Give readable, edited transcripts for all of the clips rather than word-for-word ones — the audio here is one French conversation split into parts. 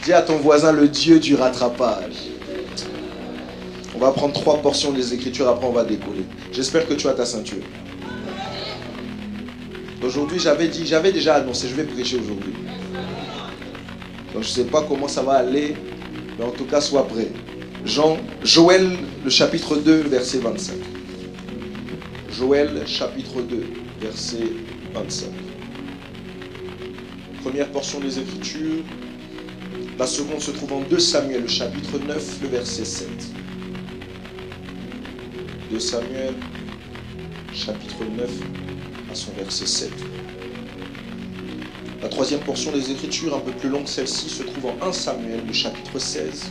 Dis à ton voisin, le Dieu du rattrapage. On va prendre 3 portions des Écritures, après on va décoller. J'espère que tu as ta ceinture. Aujourd'hui, j'avais déjà annoncé, je vais prêcher aujourd'hui. Donc je ne sais pas comment ça va aller, mais en tout cas, sois prêt. Joël, le chapitre 2, verset 25. Joël, chapitre 2, verset 25. Première portion des Écritures. La seconde se trouve en 2 Samuel, le chapitre 9, le verset 7. 2 Samuel, chapitre 9, à son verset 7. La troisième portion des Écritures, un peu plus longue celle-ci, se trouve en 1 Samuel, le chapitre 16,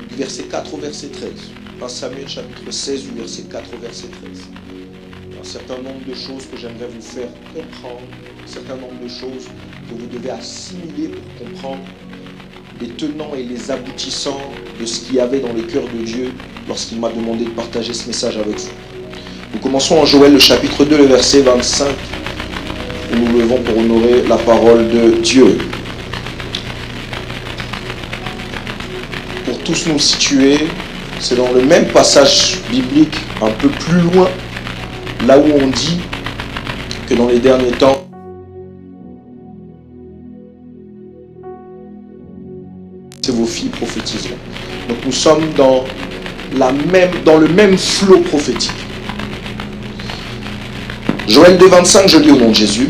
du verset 4 au verset 13. 1 Samuel, chapitre 16, du verset 4 au verset 13. Un certain nombre de choses que j'aimerais vous faire comprendre, un certain nombre de choses que vous devez assimiler pour comprendre les tenants et les aboutissants de ce qu'il y avait dans le cœur de Dieu lorsqu'il m'a demandé de partager ce message avec vous. Nous commençons en Joël, le chapitre 2, le verset 25, où nous nous levons pour honorer la parole de Dieu. Pour tous nous situer, c'est dans le même passage biblique, un peu plus loin, là où on dit que dans les derniers temps, vos filles prophétiseront. Donc nous sommes dans le même flot prophétique. Joël 2,25, je lis au nom de Jésus.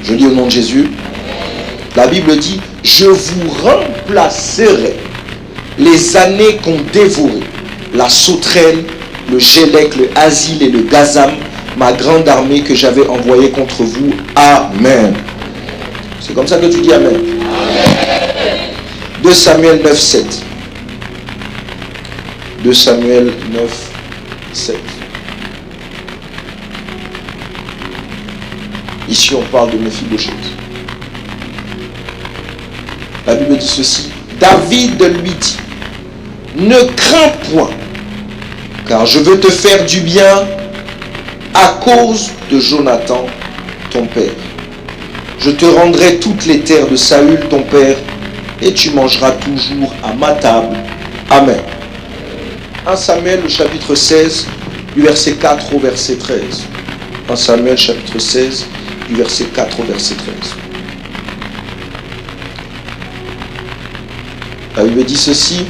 Je lis au nom de Jésus. La Bible dit, je vous remplacerai les années qu'ont dévoré la sauterelle, le gélec, le asile et le gazam, ma grande armée que j'avais envoyée contre vous. Amen. C'est comme ça que tu dis Amen. 2 Samuel 9, 7. 2 Samuel 9, 7. Ici, on parle de Méphibosheth. La Bible dit ceci. David lui dit, ne crains point, car je veux te faire du bien à cause de Jonathan, ton père. Je te rendrai toutes les terres de Saül, ton père, et tu mangeras toujours à ma table. Amen. 1 Samuel, le chapitre 16, du verset 4 au verset 13. 1 Samuel, chapitre 16, du verset 4 au verset 13. La Bible dit ceci.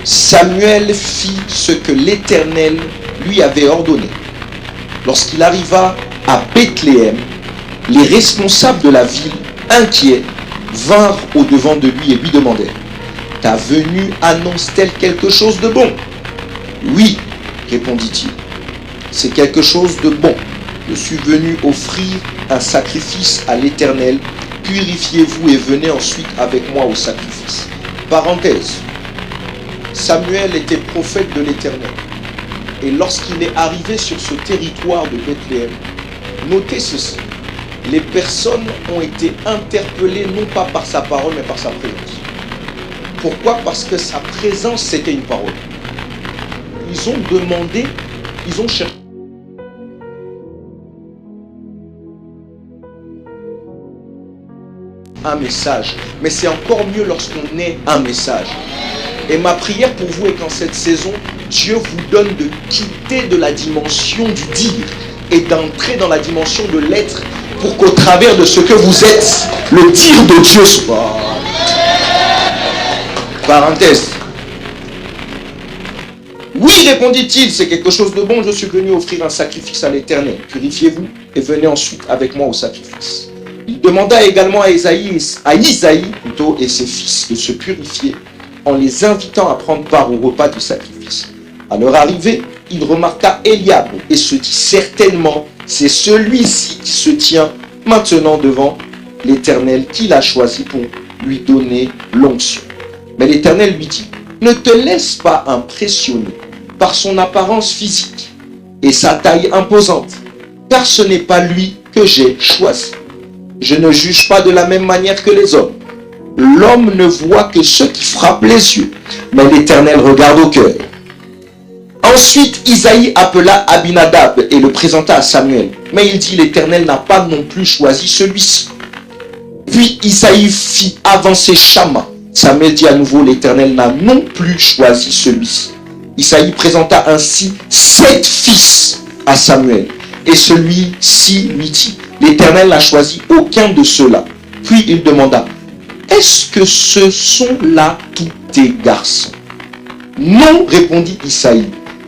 Samuel fit ce que l'Éternel lui avait ordonné. Lorsqu'il arriva à Bethléem, les responsables de la ville, inquiets, vinrent au-devant de lui et lui demandèrent, « Ta venue annonce-t-elle quelque chose de bon ?» « Oui, répondit-il, c'est quelque chose de bon. Je suis venu offrir un sacrifice à l'Éternel. Purifiez-vous et venez ensuite avec moi au sacrifice. » Parenthèse, Samuel était prophète de l'Éternel. Et lorsqu'il est arrivé sur ce territoire de Bethléem, notez ceci. Les personnes ont été interpellées non pas par sa parole, mais par sa présence. Pourquoi? Parce que sa présence, c'était une parole. Ils ont demandé, ils ont cherché un message. Mais c'est encore mieux lorsqu'on est un message. Et ma prière pour vous est qu'en cette saison, Dieu vous donne de quitter de la dimension du dire et d'entrer dans la dimension de l'être, pour qu'au travers de ce que vous êtes, le dire de Dieu soit. Parenthèse. Oui, répondit-il, c'est quelque chose de bon, je suis venu offrir un sacrifice à l'Éternel. Purifiez-vous et venez ensuite avec moi au sacrifice. Il demanda également à Isaïe et ses fils de se purifier en les invitant à prendre part au repas du sacrifice. À leur arrivée, il remarqua Eliab et se dit certainement, c'est celui-ci qui se tient maintenant devant l'Éternel qu'il a choisi pour lui donner l'onction. Mais l'Éternel lui dit, ne te laisse pas impressionner par son apparence physique et sa taille imposante, car ce n'est pas lui que j'ai choisi. Je ne juge pas de la même manière que les hommes. L'homme ne voit que ce qui frappe les yeux, mais l'Éternel regarde au cœur. Ensuite, Isaïe appela Abinadab et le présenta à Samuel. Mais il dit, l'Éternel n'a pas non plus choisi celui-ci. puis Isaïe fit avancer Shama. Samuel dit à nouveau, l'Éternel n'a non plus choisi celui-ci. Isaïe présenta ainsi 7 fils à Samuel. Et celui-ci lui dit, l'Éternel n'a choisi aucun de ceux-là. Puis il demanda, est-ce que ce sont là tous tes garçons? Non, répondit Isaïe.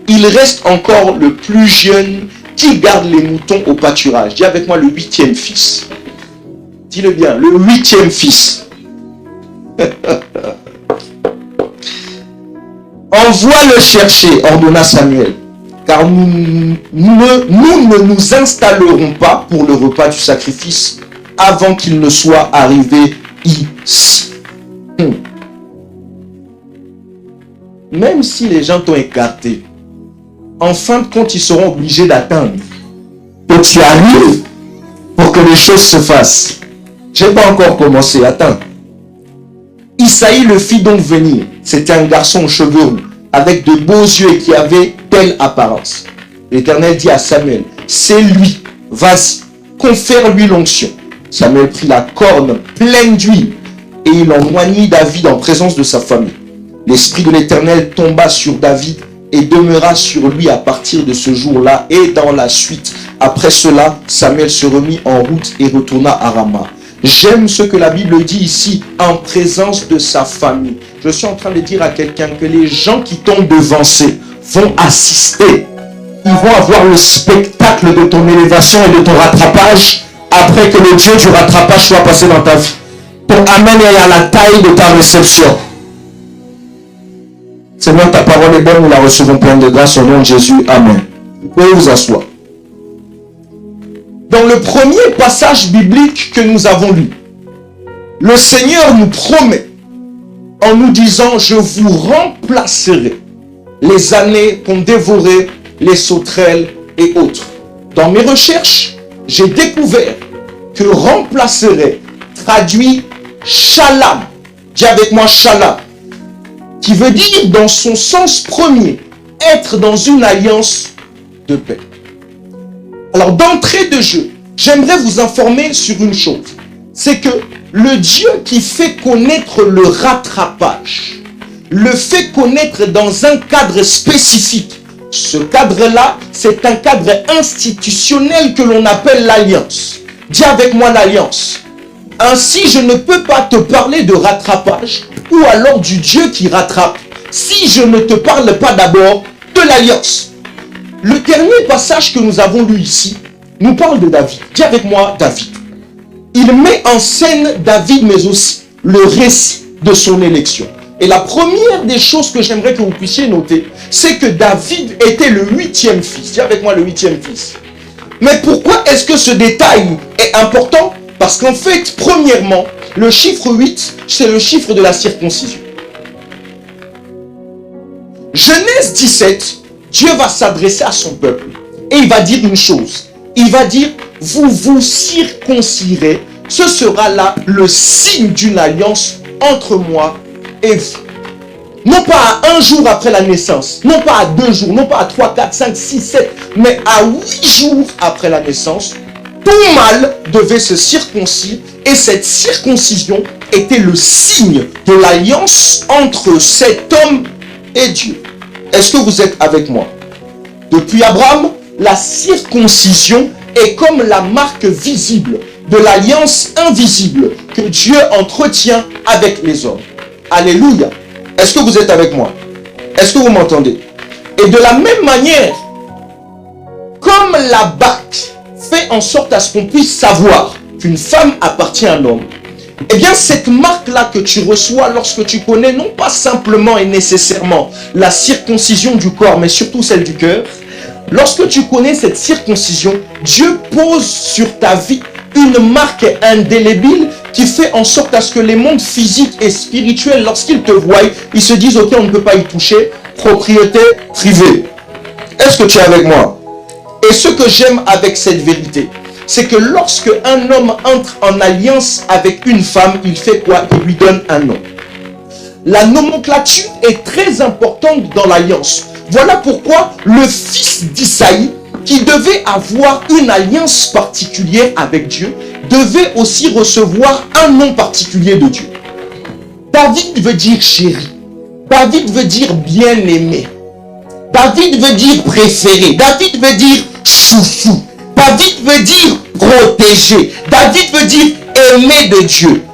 Il reste encore le plus jeune qui garde les moutons au pâturage. Dis avec moi le 8e fils. Dis-le bien, le 8e fils. Envoie le chercher, ordonna Samuel, car nous ne nous installerons pas pour le repas du sacrifice avant qu'il ne soit arrivé ici. Même si les gens t'ont écarté, en fin de compte, ils seront obligés d'attendre que tu arrives pour que les choses se fassent. Je n'ai pas encore commencé, attends. Isaïe le fit donc venir. C'était un garçon aux cheveux roux, avec de beaux yeux et qui avait telle apparence. L'Éternel dit à Samuel, c'est lui, vas-y, confère-lui l'onction. Samuel prit la corne pleine d'huile et il en oignit David en présence de sa famille. L'Esprit de l'Éternel tomba sur David et demeura sur lui à partir de ce jour-là et dans la suite. Après cela, Samuel se remit en route et retourna à Rama. J'aime ce que la Bible dit ici, en présence de sa famille. Je suis en train de dire à quelqu'un que les gens qui t'ont devancé vont assister. Ils vont avoir le spectacle de ton élévation et de ton rattrapage après que le Dieu du rattrapage soit passé dans ta vie. Ton amen est à la taille de ta réception. Seigneur, ta parole est bonne, nous la recevons pleine de grâce au nom de Jésus. Amen. Vous pouvez vous asseoir. Dans le premier passage biblique que nous avons lu, le Seigneur nous promet en nous disant, je vous remplacerai les années qu'ont dévoré les sauterelles et autres. Dans mes recherches, j'ai découvert que remplacerai traduit shalom. Dis avec moi shalom, qui veut dire dans son sens premier, être dans une alliance de paix. Alors d'entrée de jeu, j'aimerais vous informer sur une chose. C'est que le Dieu qui fait connaître le rattrapage, le fait connaître dans un cadre spécifique. Ce cadre-là, c'est un cadre institutionnel que l'on appelle l'alliance. Dis avec moi l'alliance. Ainsi, je ne peux pas te parler de rattrapage ou alors du Dieu qui rattrape si je ne te parle pas d'abord de l'alliance. Le dernier passage que nous avons lu ici nous parle de David. Dis avec moi David. Il met en scène David, mais aussi le récit de son élection. Et la première des choses que j'aimerais que vous puissiez noter, c'est que David était le 8e fils. Dis avec moi le 8e fils. Mais pourquoi est-ce que ce détail est important? Parce qu'en fait, premièrement, le chiffre 8, c'est le chiffre de la circoncision. Genèse 17, Dieu va s'adresser à son peuple et il va dire une chose. Il va dire, vous vous circoncirez, ce sera là le signe d'une alliance entre moi et vous. Non pas à 1 jour après la naissance, non pas à 2 jours, non pas à 3, 4, 5, 6, 7, mais à 8 jours après la naissance, tout mâle devait se circoncire et cette circoncision était le signe de l'alliance entre cet homme et Dieu. Est-ce que vous êtes avec moi? Depuis Abraham, la circoncision est comme la marque visible de l'alliance invisible que Dieu entretient avec les hommes. Alléluia. Est-ce que vous êtes avec moi? Est-ce que vous m'entendez? Et de la même manière, comme la bague fait en sorte à ce qu'on puisse savoir qu'une femme appartient à un homme, eh bien cette marque-là que tu reçois lorsque tu connais non pas simplement et nécessairement la circoncision du corps, mais surtout celle du cœur, lorsque tu connais cette circoncision, Dieu pose sur ta vie une marque indélébile qui fait en sorte à ce que les mondes physiques et spirituels, lorsqu'ils te voient, ils se disent, ok, on ne peut pas y toucher, propriété privée. Est-ce que tu es avec moi? Et ce que j'aime avec cette vérité, c'est que lorsque un homme entre en alliance avec une femme, il fait quoi? Il lui donne un nom. La nomenclature est très importante dans l'alliance. Voilà pourquoi le fils d'Isaïe, qui devait avoir une alliance particulière avec Dieu, devait aussi recevoir un nom particulier de Dieu. David veut dire chéri. David veut dire bien-aimé. David veut dire préféré. David veut dire chouchou. David veut dire protégé. David veut dire aimé de Dieu.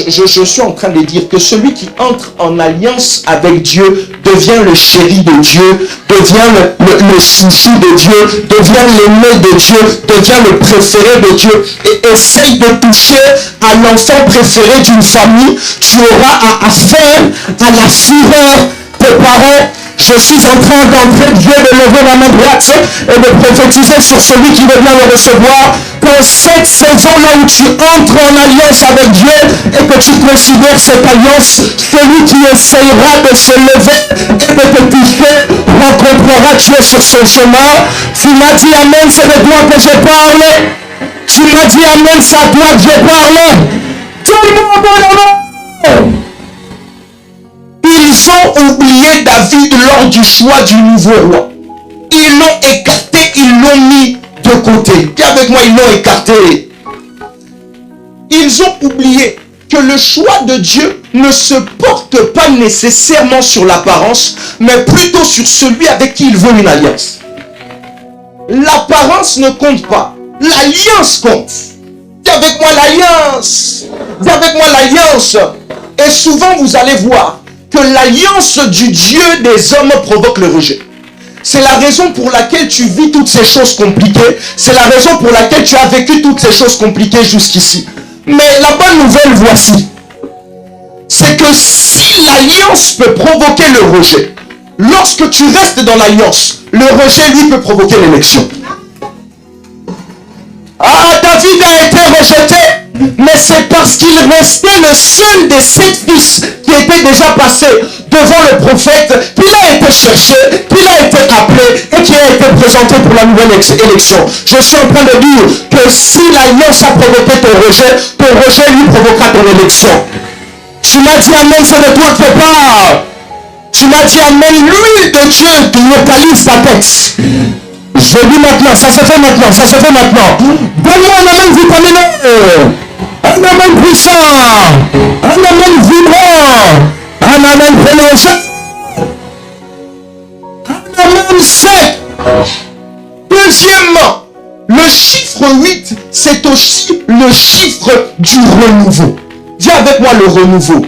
Je suis en train de dire que celui qui entre en alliance avec Dieu devient le chéri de Dieu, devient le chouchou de Dieu, devient l'aimé de Dieu, devient le préféré de Dieu et essaye de toucher à l'enfant préféré d'une famille. Tu auras affaire à la fureur des parents. Je suis en train d'entrer Dieu de lever la main droite et de prophétiser sur celui qui veut bien le recevoir. Que cette saison-là où tu entres en alliance avec Dieu et que tu considères cette alliance, celui qui essayera de se lever et de te toucher rencontrera Dieu sur son chemin. Tu m'as dit amen, c'est de toi que je parle. Tu m'as dit amen, c'est à toi que je parle. Tout le monde en amen. Ils ont oublié David lors du choix du nouveau roi. Ils l'ont écarté, ils l'ont mis de côté. Dis avec moi, ils l'ont écarté. Ils ont oublié que le choix de Dieu ne se porte pas nécessairement sur l'apparence, mais plutôt sur celui avec qui il veut une alliance. L'apparence ne compte pas. L'alliance compte. Dis avec moi l'alliance. Dis avec moi l'alliance. Et souvent vous allez voir que l'alliance du Dieu des hommes provoque le rejet. C'est la raison pour laquelle tu vis toutes ces choses compliquées. C'est la raison pour laquelle tu as vécu toutes ces choses compliquées jusqu'ici. Mais la bonne nouvelle, voici. C'est que si l'alliance peut provoquer le rejet, lorsque tu restes dans l'alliance, le rejet, lui, peut provoquer l'élection. Ah, David a été rejeté, mais c'est parce qu'il restait le seul des 7 fils qui était déjà passé devant le prophète, qu'il a été cherché, qu'il a été appelé et qui a été présenté pour la nouvelle élection. Je suis en train de dire que si l'alliance a provoqué ton rejet lui provoquera ton élection. Tu m'as dit amen, c'est de toi que je parle. Tu m'as dit amen, l'huile de Dieu qui localise ta tête. Je dis maintenant, ça se fait maintenant, ça se fait maintenant. Donne-moi un amen vitaminé, un amen puissant, un amen vibrant, un amen prolongé, un amen sec. Deuxièmement, le chiffre 8, c'est aussi le chiffre du renouveau. Dis avec moi le renouveau.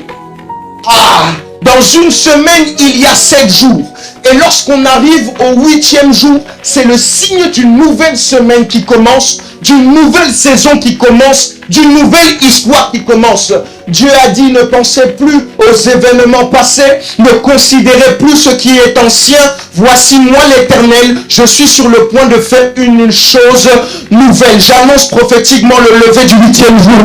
Ah, dans une semaine, il y a 7 jours. Et lorsqu'on arrive au 8e jour, c'est le signe d'une nouvelle semaine qui commence, d'une nouvelle saison qui commence, d'une nouvelle histoire qui commence. Dieu a dit, ne pensez plus aux événements passés, ne considérez plus ce qui est ancien. Voici moi l'Éternel, je suis sur le point de faire une chose nouvelle. J'annonce prophétiquement le lever du 8e jour.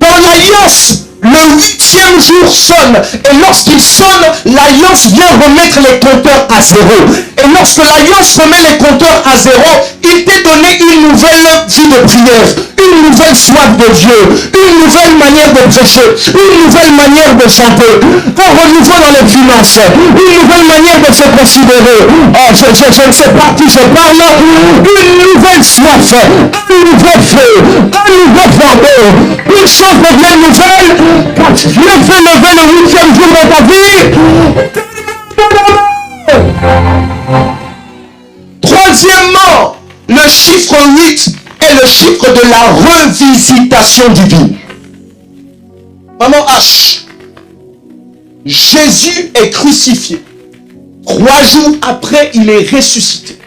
Dans l'alliance, le 8e jour sonne, et lorsqu'il sonne, l'alliance vient remettre les compteurs à zéro. Et lorsque l'alliance remet les compteurs à zéro, il t'est donné une nouvelle vie de prière, une nouvelle soif de Dieu, une nouvelle manière de prêcher, une nouvelle manière de chanter, un renouveau dans les finances, une nouvelle manière de se considérer. Oh, je ne sais pas qui je parle, une nouvelle soif, un nouveau feu, un nouveau flambeau, une chose devient nouvelle. Quand Dieu fait lever le 8e jour de ta vie. Troisièmement, le chiffre 8 est le chiffre de la revisitation divine. Maman H, Jésus est crucifié. 3 jours après, il est ressuscité.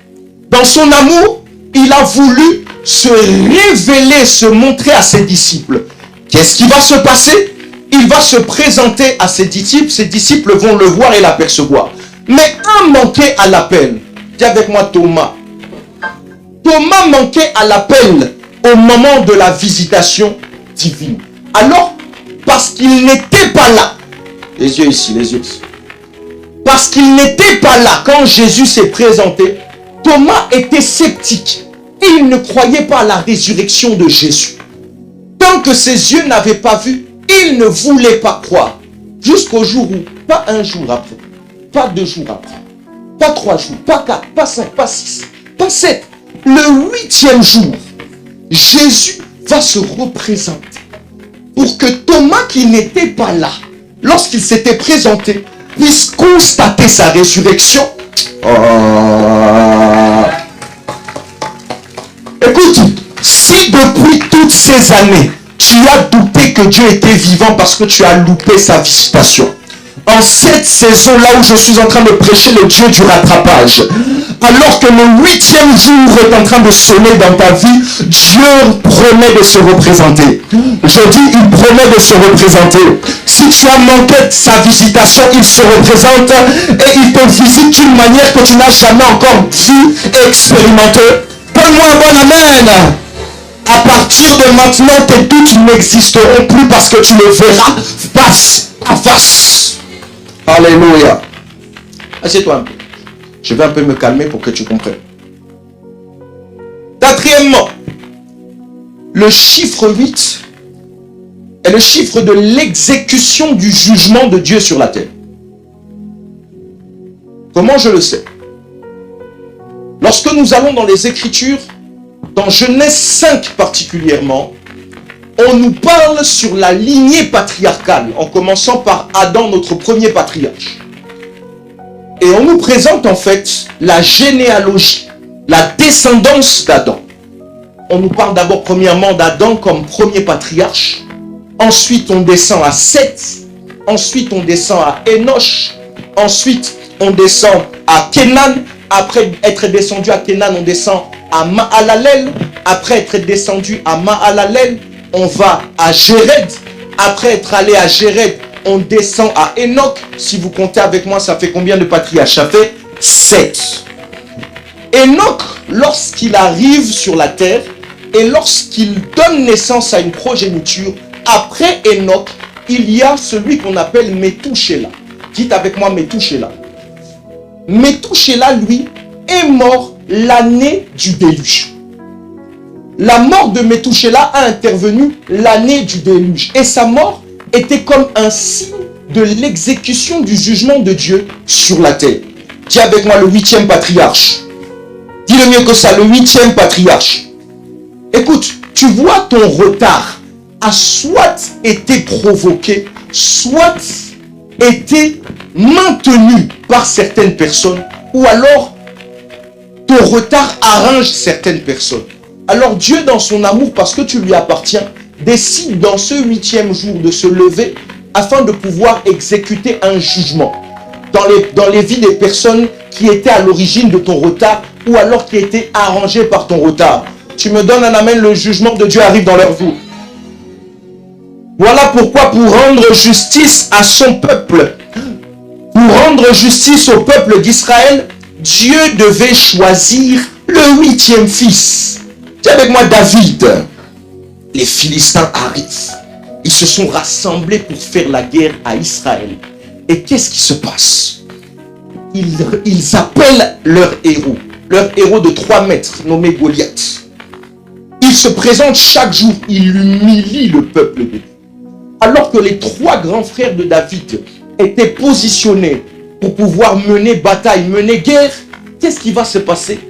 Dans son amour, il a voulu se révéler, se montrer à ses disciples. Qu'est-ce qui va se passer? Il va se présenter à ses disciples vont le voir et l'apercevoir. Mais un manquait à l'appel. Dis avec moi Thomas. Thomas manquait à l'appel au moment de la visitation divine. Alors, parce qu'il n'était pas là, les yeux ici, les yeux ici. Parce qu'il n'était pas là quand Jésus s'est présenté, Thomas était sceptique. Et il ne croyait pas à la résurrection de Jésus. Tant que ses yeux n'avaient pas vu, il ne voulait pas croire. Jusqu'au jour où, pas un jour après, pas 2 jours après, pas 3 jours, pas 4, pas 5, pas 6, pas 7, Le 8e jour, Jésus va se représenter pour que Thomas, qui n'était pas là, lorsqu'il s'était présenté, puisse constater sa résurrection. Écoute, si depuis toutes ces années, tu as douté que Dieu était vivant parce que tu as loupé sa visitation, en cette saison là où je suis en train de prêcher le Dieu du rattrapage, alors que le 8e jour est en train de sonner dans ta vie, Dieu promet de se représenter. Je dis, il promet de se représenter. Si tu as manqué sa visitation, il se représente et il te visite d'une manière que tu n'as jamais encore vu et expérimenté. Donne-moi un bon amen. À partir de maintenant, tes doutes n'existeront plus parce que tu le verras face à face. Alléluia. Assieds-toi un peu. Je vais un peu me calmer pour que tu comprennes. Quatrièmement, le chiffre 8 est le chiffre de l'exécution du jugement de Dieu sur la terre. Comment je le sais? Lorsque nous allons dans les Écritures, dans Genèse 5 particulièrement, on nous parle sur la lignée patriarcale, en commençant par Adam, notre premier patriarche. Et on nous présente en fait la généalogie, la descendance d'Adam. On nous parle d'abord premièrement d'Adam comme premier patriarche. Ensuite, on descend à Seth. Ensuite, on descend à Enoch. Ensuite, on descend à Kenan. Après être descendu à Kenan, on descend à Mahalalel. Après être descendu à Mahalalel, on va à Jéred. Après être allé à Jéred, on descend à Enoch. Si vous comptez avec moi, ça fait combien de patriarches? Ça fait 7. Enoch, lorsqu'il arrive sur la terre et lorsqu'il donne naissance à une progéniture, après Enoch, il y a celui qu'on appelle Métouchéla. Dites avec moi Métouchéla. Métouchéla, lui, est mort l'année du déluge. La mort de Métouchéla a intervenu l'année du déluge. Et sa mort était comme un signe de l'exécution du jugement de Dieu sur la terre. Dis avec moi le 8e patriarche. Dis le mieux que ça, le 8e patriarche. Écoute, tu vois, ton retard a soit été provoqué, soit été maintenu par certaines personnes, ou alors ton retard arrange certaines personnes. Alors Dieu, dans son amour, parce que tu lui appartiens, décide dans ce 8e jour de se lever afin de pouvoir exécuter un jugement dans les vies des personnes qui étaient à l'origine de ton retard ou alors qui étaient arrangées par ton retard. Tu me donnes un amen, le jugement de Dieu arrive dans leur vie. Voilà pourquoi, pour rendre justice à son peuple, pour rendre justice au peuple d'Israël, Dieu devait choisir le 8e fils. Dis avec moi David. Les Philistins arrivent. Ils se sont rassemblés pour faire la guerre à Israël. Et qu'est-ce qui se passe? Ils appellent leur héros de 3 mètres, nommé Goliath. Il se présente chaque jour, il humilie le peuple de Dieu. Alors que les 3 grands frères de David étaient positionnés pour pouvoir mener bataille, mener guerre, qu'est-ce qui va se passer?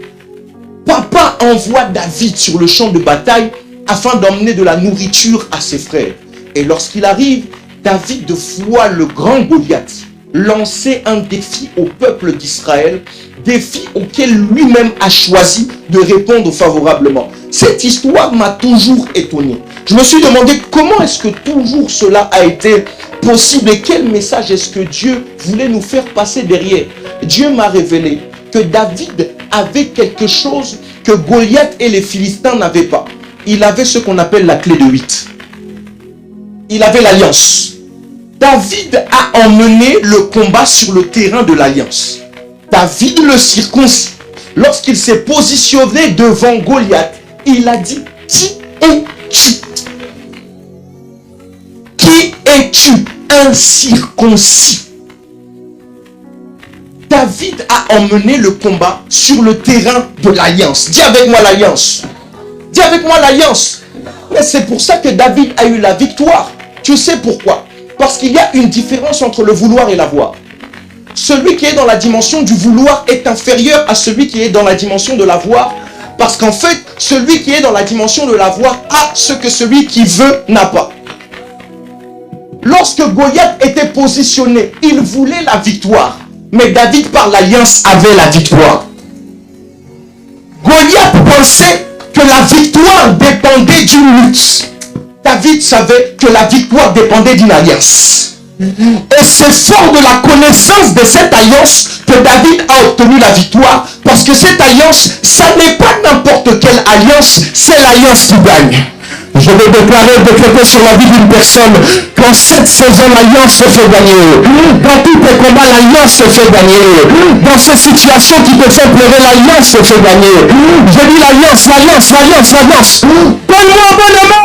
Papa envoie David sur le champ de bataille afin d'emmener de la nourriture à ses frères. Et lorsqu'il arrive, David voit le grand Goliath lancer un défi au peuple d'Israël, défi auquel lui-même a choisi de répondre favorablement. Cette histoire m'a toujours étonné. Je me suis demandé comment est-ce que toujours cela a été possible et quel message est-ce que Dieu voulait nous faire passer derrière. Dieu m'a révélé que David avait quelque chose que Goliath et les Philistins n'avaient pas. Il avait ce qu'on appelle la clé de 8. Il avait l'alliance. David a emmené le combat sur le terrain de l'alliance. David le circoncis. Lorsqu'il s'est positionné devant Goliath, il a dit: qui es-tu? Qui es-tu? Incirconcis. David a emmené le combat sur le terrain de l'alliance. Dis avec moi l'alliance. Dis avec moi l'alliance. Mais c'est pour ça que David a eu la victoire. Tu sais pourquoi? Parce qu'il y a une différence entre le vouloir et l'avoir. Celui qui est dans la dimension du vouloir est inférieur à celui qui est dans la dimension de l'avoir, Parce qu'en fait, celui qui est dans la dimension de la voix a ce que celui qui veut n'a pas. Lorsque Goliath était positionné, il voulait la victoire. Mais David, par l'alliance, avait la victoire. Goliath pensait que la victoire dépendait d'une lutte. David savait que la victoire dépendait d'une alliance. Et c'est fort de la connaissance de cette alliance que David a obtenu la victoire. Parce que cette alliance, ça n'est pas n'importe quelle alliance, c'est l'alliance qui gagne. Je vais décréter sur la vie d'une personne qu'en cette saison, l'alliance se fait gagner. Dans tous tes combats, l'alliance se fait gagner. Dans ces situations qui te font pleurer, l'alliance se fait gagner. Je dis l'alliance. Donne-moi un bon amour.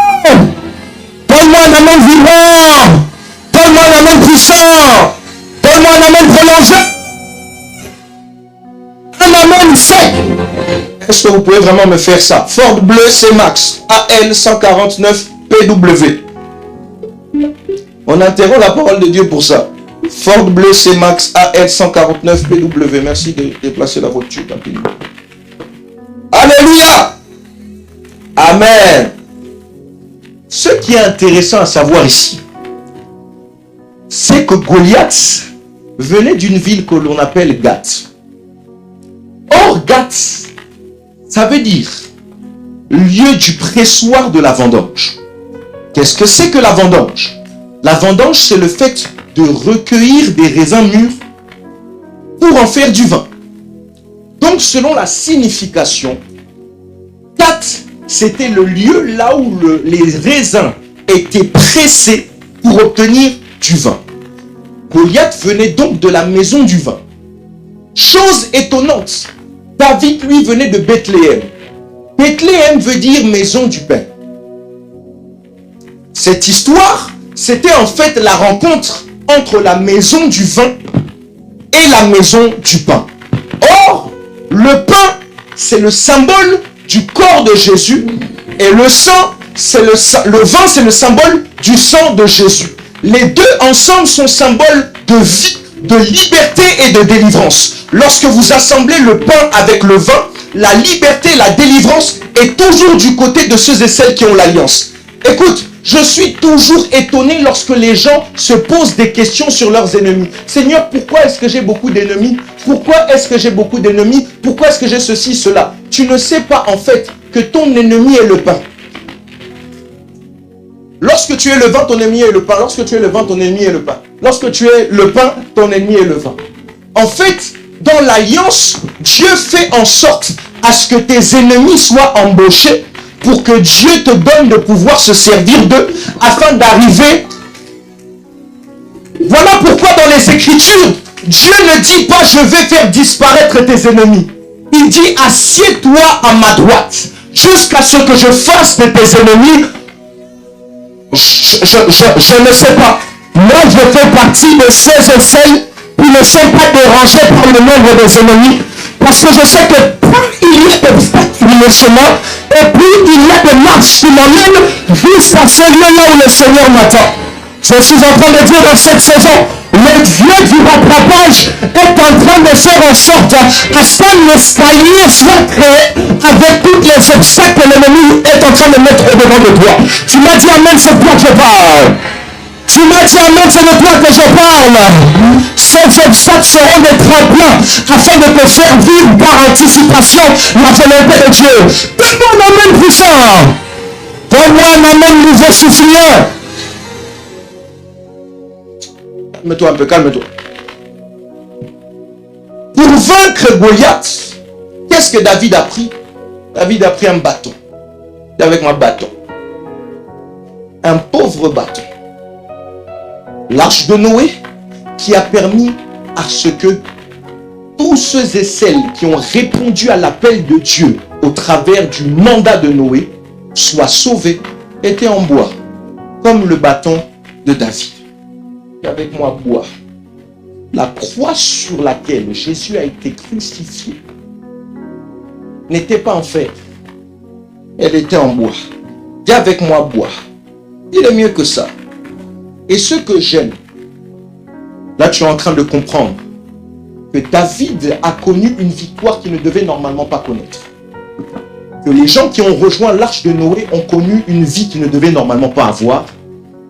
Donne-moi un amour vivant. Donne-moi un amour puissant. Donne-moi un amour prolongé. Un amour sec. Est-ce que vous pouvez vraiment me faire ça? Ford bleu C-Max AL 149 PW. On interrompt la parole de Dieu pour ça. Ford bleu C-Max AL 149 PW. Merci de déplacer la voiture. Alléluia. Amen. Ce qui est intéressant à savoir ici, c'est que Goliath venait d'une ville que l'on appelle Gath. Or, Gath, ça veut dire lieu du pressoir de la vendange. Qu'est-ce que c'est que la vendange? La vendange, c'est le fait de recueillir des raisins mûrs pour en faire du vin. Donc, selon la signification, Gath, c'était le lieu là où les raisins étaient pressés pour obtenir du vin. Goliath venait donc de la maison du vin. Chose étonnante, David, lui, venait de Bethléem. Bethléem veut dire maison du pain. Cette histoire, c'était en fait la rencontre entre la maison du vin et la maison du pain. Or, le pain, c'est le symbole du corps de Jésus et le sang, le vin, c'est le symbole du sang de Jésus. Les deux ensemble sont symboles de vie, de liberté et de délivrance. Lorsque vous assemblez le pain avec le vin, la liberté, la délivrance est toujours du côté de ceux et celles qui ont l'alliance. Écoute, je suis toujours étonné lorsque les gens se posent des questions sur leurs ennemis. Seigneur, pourquoi est-ce que j'ai beaucoup d'ennemis? Pourquoi est-ce que j'ai beaucoup d'ennemis? Pourquoi est-ce que j'ai ceci, cela? Tu ne sais pas en fait que ton ennemi est le pain. Lorsque tu es le vin, ton ennemi est le pain. Lorsque tu es le vin, ton ennemi est le pain. Lorsque tu es le pain, ton ennemi est le vin. En fait, dans l'alliance, Dieu fait en sorte à ce que tes ennemis soient embauchés pour que Dieu te donne de pouvoir se servir d'eux afin d'arriver. Voilà pourquoi dans les Écritures, Dieu ne dit pas je vais faire disparaître tes ennemis. Il dit assieds-toi à ma droite jusqu'à ce que je fasse de tes ennemis. Je ne sais pas. Moi, je fais partie de ceux et celles qui ne sont pas dérangés par le nombre des ennemis. Parce que je sais que plus il y a d'obstacles sur le chemin, et plus il y a de marches qui m'emmènent jusqu'à ce lieu-là où le Seigneur m'attend. Je suis en train de dire dans cette saison, le Dieu du rattrapage est en train de faire en sorte à ce qu'un escalier soit créé avec tous les obstacles que l'ennemi est en train de mettre au-devant de toi. Tu m'as dit amen, c'est toi que je parle. Tu m'as dit amen, c'est de toi que je parle. Ces obstacles seront des tremplins afin de te faire vivre par anticipation la volonté de Dieu. Donne-moi un amen puissant. Donne-moi un amen nouveau soufflant. Calme-toi un peu, calme-toi. Pour vaincre Goliath, qu'est-ce que David a pris? David a pris un bâton. C'est avec moi, bâton. Un pauvre bâton. L'arche de Noé qui a permis à ce que tous ceux et celles qui ont répondu à l'appel de Dieu au travers du mandat de Noé soient sauvés, était en bois, comme le bâton de David. Avec moi, bois. La croix sur laquelle Jésus a été crucifié n'était pas en fer. Elle était en bois. Dis avec moi, bois. Il est mieux que ça. Et ce que j'aime, là tu es en train de comprendre que David a connu une victoire qu'il ne devait normalement pas connaître. que les gens qui ont rejoint l'arche de Noé ont connu une vie qu'ils ne devaient normalement pas avoir,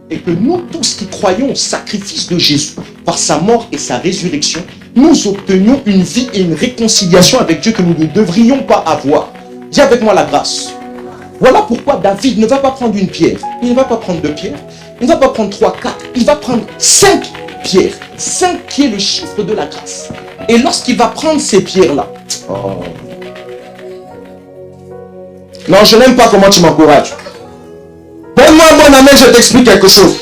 et que nous tous qui croyons au sacrifice de Jésus, par sa mort et sa résurrection, nous obtenions une vie et une réconciliation avec Dieu que nous ne devrions pas avoir. Dis avec moi la grâce. Voilà pourquoi David ne va pas prendre une pierre, il ne va pas prendre 2 pierres, il ne va pas prendre 3, 4, il va prendre 5 pierres. 5 qui est le chiffre de la grâce. Et lorsqu'il va prendre ces pierres-là, non, je n'aime pas comment tu m'encourages. Donne-moi un bon amen, je t'explique quelque chose.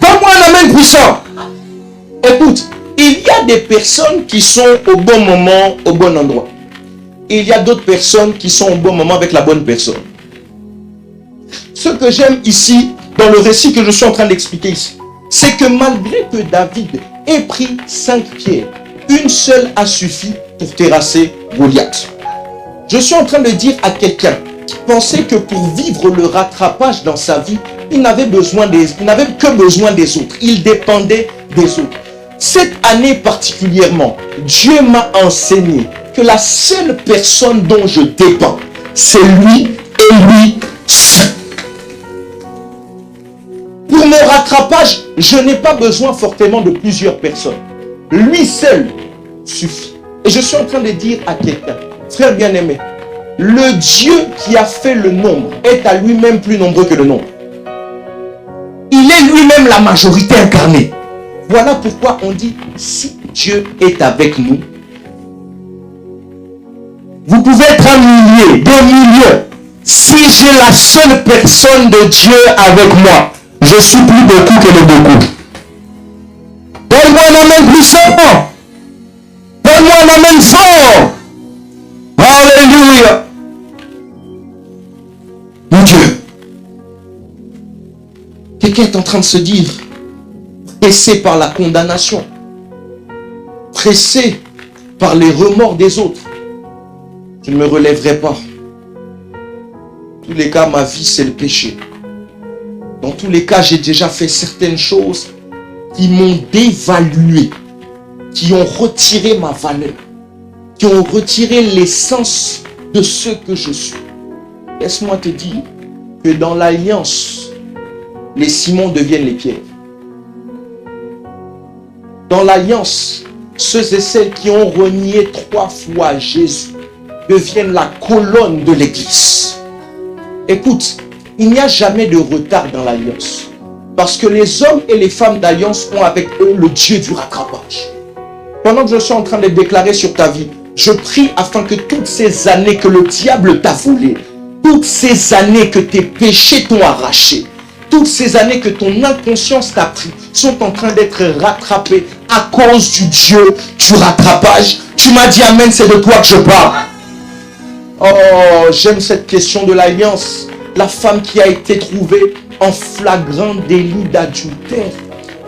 Donne-moi un amen puissant. Écoute, il y a des personnes qui sont au bon moment, au bon endroit. Et il y a d'autres personnes qui sont au bon moment avec la bonne personne. Ce que j'aime ici, dans le récit que je suis en train d'expliquer ici, c'est que malgré que David ait pris 5 pierres, une seule a suffi pour terrasser Goliath. Je suis en train de dire à quelqu'un qui pensait que pour vivre le rattrapage dans sa vie, il n'avait que besoin des autres. Il dépendait des autres. Cette année particulièrement, Dieu m'a enseigné que la seule personne dont je dépends, c'est lui et lui seul. Pour mon rattrapage, je n'ai pas besoin fortement de plusieurs personnes. Lui seul suffit. Et je suis en train de dire à quelqu'un, frère bien-aimé, le Dieu qui a fait le nombre est à lui-même plus nombreux que le nombre. Il est lui-même la majorité incarnée. Voilà pourquoi on dit, si Dieu est avec nous, vous pouvez être un millier, 2 millions. Si j'ai la seule personne de Dieu avec moi, je suis plus beaucoup que les beaucoup. Donne-moi un amen puissant. Donne-moi un amen fort. Alléluia. Mon Dieu. Quelqu'un est en train de se dire, pressé par la condamnation, pressé par les remords des autres, je ne me relèverai pas. En tous les cas, ma vie, c'est le péché. Dans tous les cas, j'ai déjà fait certaines choses qui m'ont dévalué, qui ont retiré ma valeur, qui ont retiré l'essence de ce que je suis. Laisse-moi te dire que dans l'alliance, les Simons deviennent les Pierres. Dans l'alliance, ceux et celles qui ont renié 3 fois Jésus deviennent la colonne de l'Église. Écoute, il n'y a jamais de retard dans l'alliance. Parce que les hommes et les femmes d'alliance ont avec eux le Dieu du rattrapage. Pendant que je suis en train de déclarer sur ta vie, je prie afin que toutes ces années que le diable t'a volé, toutes ces années que tes péchés t'ont arraché, toutes ces années que ton inconscience t'a pris, sont en train d'être rattrapées à cause du Dieu du rattrapage. Tu m'as dit amen, c'est de toi que je parle. Oh, j'aime cette question de l'alliance. La femme qui a été trouvée en flagrant délit d'adultère,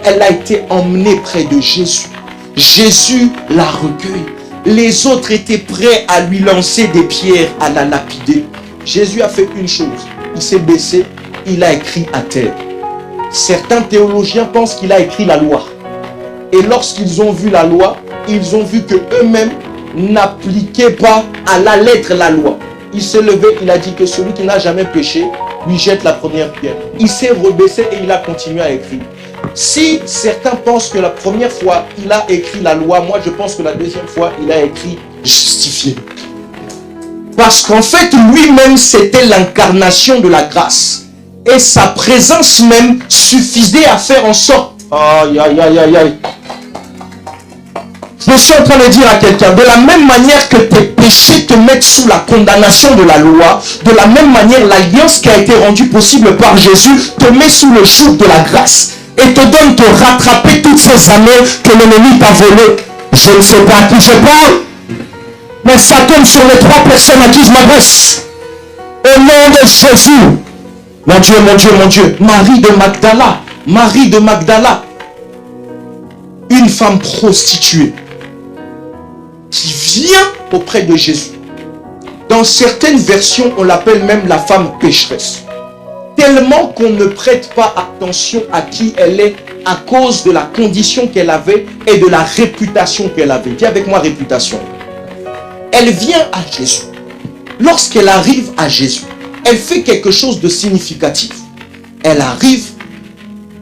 elle a été emmenée près de Jésus. Jésus la recueille. Les autres étaient prêts à lui lancer des pierres, à la lapider. Jésus a fait une chose. Il s'est baissé, il a écrit à terre. Certains théologiens pensent qu'il a écrit la loi. Et lorsqu'ils ont vu la loi, ils ont vu que eux-mêmes n'appliquaient pas à la lettre la loi. Il s'est levé, il a dit que celui qui n'a jamais péché, lui jette la première pierre. Il s'est rebaissé et il a continué à écrire. Si certains pensent que la première fois, il a écrit la loi, moi je pense que la deuxième fois, il a écrit justifié. Parce qu'en fait, lui-même, c'était l'incarnation de la grâce. Et sa présence même suffisait à faire en sorte... Aïe, aïe, aïe, aïe, aïe. Je suis en train de dire à quelqu'un, de la même manière que tes péchés te mettent sous la condamnation de la loi, de la même manière, l'alliance qui a été rendue possible par Jésus te met sous le joug de la grâce et te donne de rattraper toutes ces années que l'ennemi t'a volées. Je ne sais pas à qui je parle, mais ça tombe sur les 3 personnes à qui je m'adresse. Au nom de Jésus. Mon Dieu, mon Dieu, mon Dieu. Marie de Magdala, une femme prostituée qui vient auprès de Jésus. Dans certaines versions, on l'appelle même la femme pécheresse. Tellement qu'on ne prête pas attention à qui elle est à cause de la condition qu'elle avait et de la réputation qu'elle avait. Dis avec moi réputation. Elle vient à Jésus. lorsqu'elle arrive à Jésus, elle fait quelque chose de significatif. Elle arrive,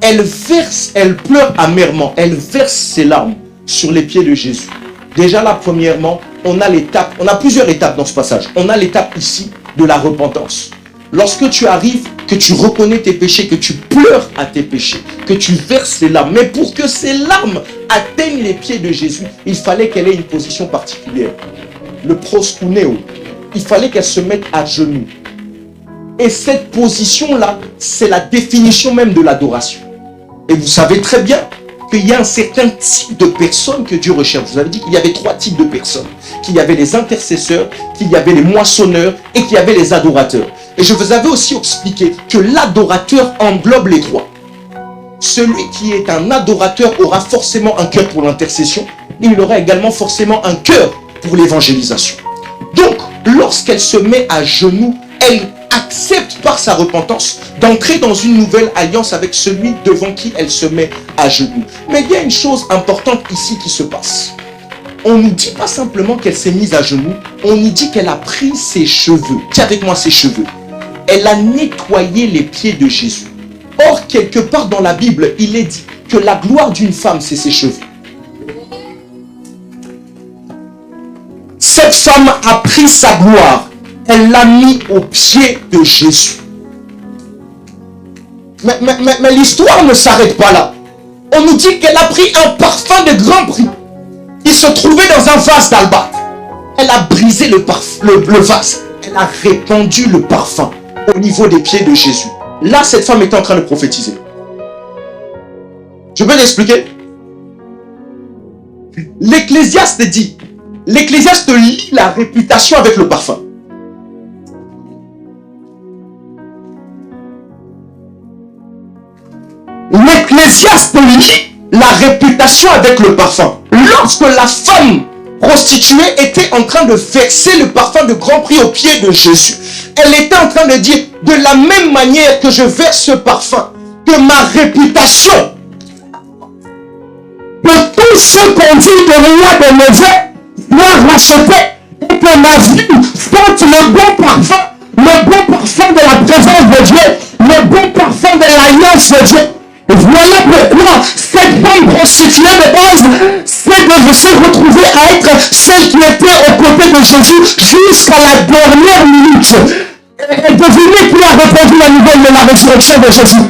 elle verse, elle pleure amèrement, elle verse ses larmes sur les pieds de Jésus. Déjà là, premièrement, on a plusieurs étapes dans ce passage. On a l'étape ici de la repentance. Lorsque tu arrives, que tu reconnais tes péchés, que tu pleures à tes péchés, que tu verses tes larmes. Mais pour que ces larmes atteignent les pieds de Jésus, il fallait qu'elle ait une position particulière. Le proskuneo. Il fallait qu'elle se mette à genoux. Et cette position-là, c'est la définition même de l'adoration. Et vous savez très bien qu'il y a un certain type de personnes que Dieu recherche. Je vous avais dit qu'il y avait 3 types de personnes. Qu'il y avait les intercesseurs, qu'il y avait les moissonneurs et qu'il y avait les adorateurs. Et je vous avais aussi expliqué que l'adorateur englobe les 3. Celui qui est un adorateur aura forcément un cœur pour l'intercession. Et il aura également forcément un cœur pour l'évangélisation. Donc, lorsqu'elle se met à genoux, elle accepte par sa repentance d'entrer dans une nouvelle alliance avec celui devant qui elle se met à genoux. Mais il y a une chose importante ici qui se passe. On ne nous dit pas simplement qu'elle s'est mise à genoux, on nous dit qu'elle a pris ses cheveux. Tiens avec moi ses cheveux. Elle a nettoyé les pieds de Jésus. Or, quelque part dans la Bible, il est dit que la gloire d'une femme, c'est ses cheveux. Cette femme a pris sa gloire. Elle l'a mis aux pieds de Jésus. Mais l'histoire ne s'arrête pas là. On nous dit qu'elle a pris un parfum de grand prix. Il se trouvait dans un vase d'albâtre. Elle a brisé le vase. Elle a répandu le parfum au niveau des pieds de Jésus. Là, cette femme était en train de prophétiser. Je peux l'expliquer? L'Ecclésiaste dit, l'Ecclésiaste lie la réputation avec le parfum. L'Ecclésiaste lie la réputation avec le parfum. Lorsque la femme prostituée était en train de verser le parfum de grand prix aux pieds de Jésus, elle était en train de dire, de la même manière que je verse ce parfum, que ma réputation, que tout ce qu'on dit de moi de mauvais, doit racheter, et que ma vie porte le bon parfum de la présence de Dieu, le bon parfum de l'alliance de Dieu. Voilà pourquoi cette femme prostituée de base, c'est de se retrouver à être celle qui était aux côtés de Jésus jusqu'à la dernière minute. Et devinez qui a répondu la nouvelle de la résurrection de Jésus.